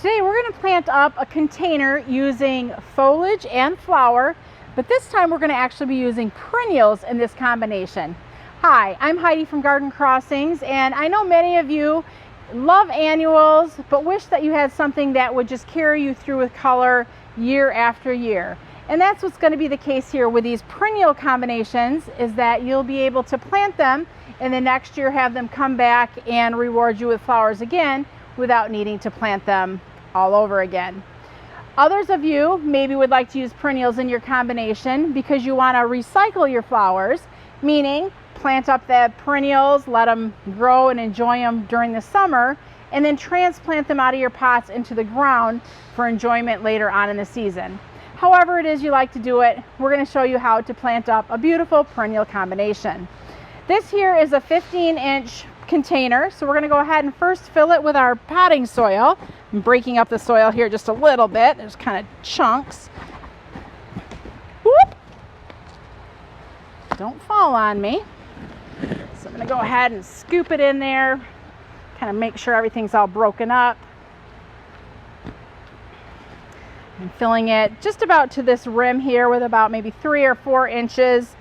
Today we're going to plant up a container using foliage and flower, but this time we're going to actually be using perennials in this combination. Hi, I'm Heidi from Garden Crossings, and I know many of you love annuals but wish that you had something that would just carry you through with color year after year. And that's what's going to be the case here with these perennial combinations, is that you'll be able to plant them and then next year have them come back and reward you with flowers again without needing to plant them all over again. Others of you maybe would like to use perennials in your combination because you want to recycle your flowers, meaning plant up the perennials, let them grow and enjoy them during the summer, and then transplant them out of your pots into the ground for enjoyment later on in the season. However it is you like to do it, we're going to show you how to plant up a beautiful perennial combination. This here is a 15-inch container, so we're going to go ahead and first fill it with our potting soil. I'm breaking up the soil here just a little bit. There's kind of chunks. Whoop! Don't fall on me. So I'm going to go ahead and scoop it in there, kind of make sure everything's all broken up. I'm filling it just about to this rim here with about maybe 3 or 4 inches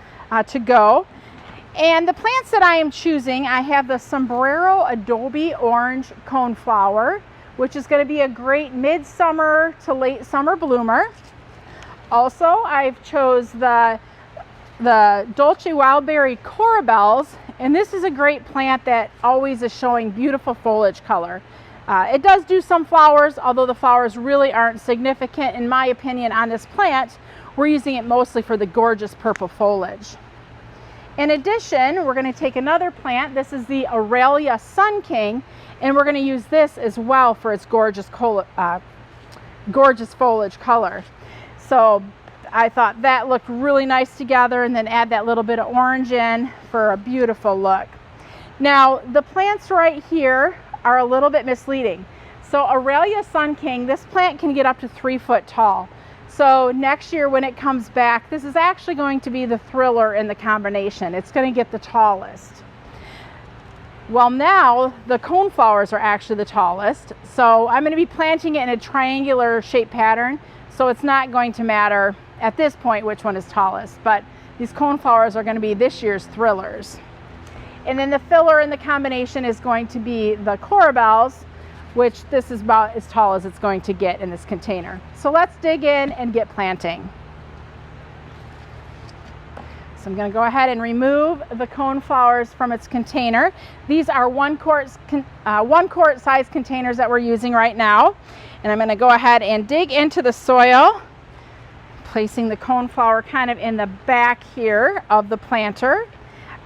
to go. And the plants that I am choosing, I have the Sombrero Adobe Orange Coneflower, which is going to be a great midsummer to late summer bloomer. Also, I've chose the Dolce Wildberry Corabels, and this is a great plant that always is showing beautiful foliage color. It does do some flowers, although the flowers really aren't significant in my opinion on this plant. We're using it mostly for the gorgeous purple foliage. In addition, we're going to take another plant. This is the Aurelia Sun King, and we're going to use this as well for its gorgeous foliage color. So I thought that looked really nice together, and then add that little bit of orange in for a beautiful look. Now the plants right here are a little bit misleading. So Aurelia Sun King, this plant can get up to 3 foot tall. So next year when it comes back, this is actually going to be the thriller in the combination. It's going to get the tallest. Well, now the coneflowers are actually the tallest. So I'm going to be planting it in a triangular shape pattern. So it's not going to matter at this point which one is tallest, but these coneflowers are going to be this year's thrillers. And then the filler in the combination is going to be the Corabels, which this is about as tall as it's going to get in this container. So let's dig in and get planting. So I'm going to go ahead and remove the coneflowers from its container. These are 1 quart size containers that we're using right now. And I'm going to go ahead and dig into the soil, placing the coneflower kind of in the back here of the planter.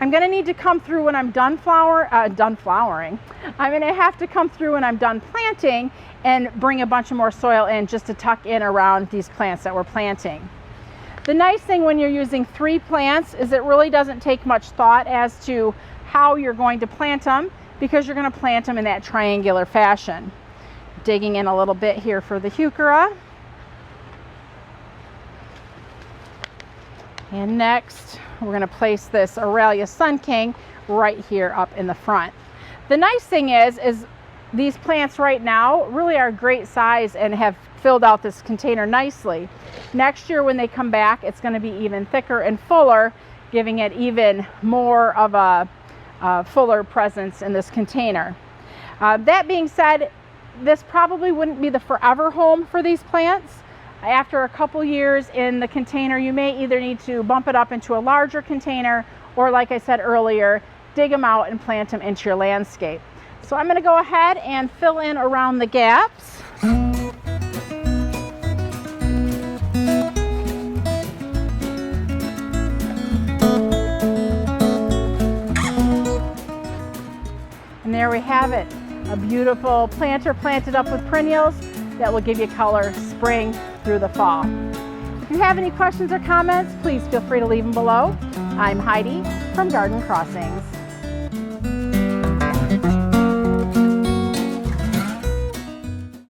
I'm going to need to come through when I'm done flowering. I'm going to have to come through when I'm done planting and bring a bunch of more soil in just to tuck in around these plants that we're planting. The nice thing when you're using 3 plants is it really doesn't take much thought as to how you're going to plant them, because you're going to plant them in that triangular fashion. Digging in a little bit here for the heuchera. And next, we're going to place this Aurelia Sun King right here up in the front. The nice thing is these plants right now really are great size and have filled out this container nicely. Next year when they come back, it's going to be even thicker and fuller, giving it even more of a fuller presence in this container. That being said, this probably wouldn't be the forever home for these plants. After a couple years in the container, you may either need to bump it up into a larger container, or like I said earlier, dig them out and plant them into your landscape. So I'm going to go ahead and fill in around the gaps. And there we have it, a beautiful planter planted up with perennials that will give you color spring through the fall. If you have any questions or comments, please feel free to leave them below. I'm Heidi from Garden Crossings.